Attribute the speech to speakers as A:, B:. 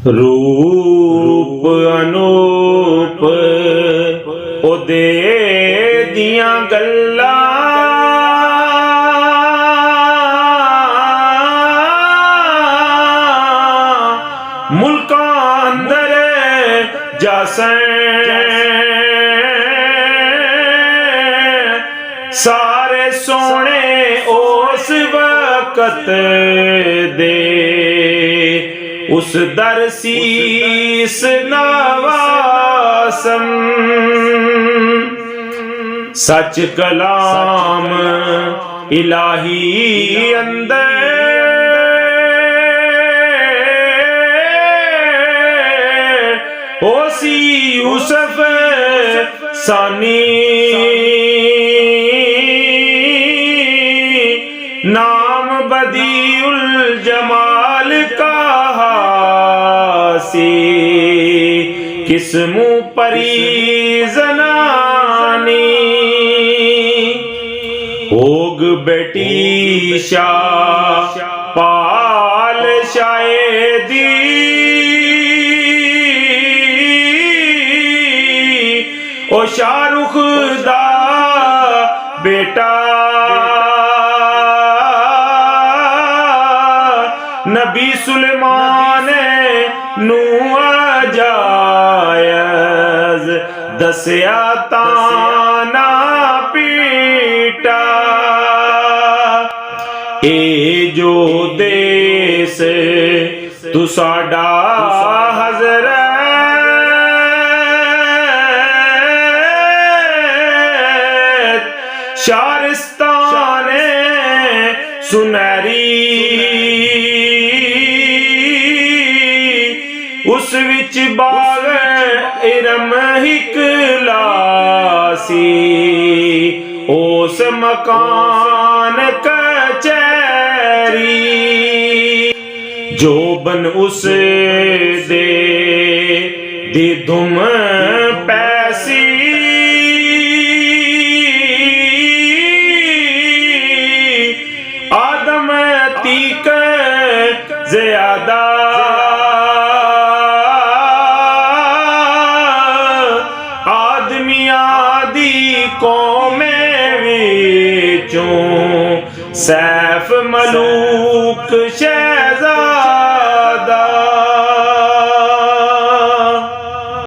A: रूप अनूप ओदे दियां गल्लां मुल्कां अंदर जासन सारे सोने उस वक्त दे उस दर शीस नवासम सच कलाम इलाही अंदर ओसी यूसुफ सानी नाम बदीउल जमाल का हासी किस्मु परी जनानी होग बेटी शाह पाल शायदी ओ शाहरुख दा बेटा नबी सुलेमान नू अजायज दस्या ताना पीटा ए जो देस तू साडा हजरत शारिस्तान सुनहरी उस विच बाग इरम हिकलासी उस मकान कचैरी जो बन उस दे धुम पैसी आदम तीक ज्यादा कौमें विचों सैफ मलूक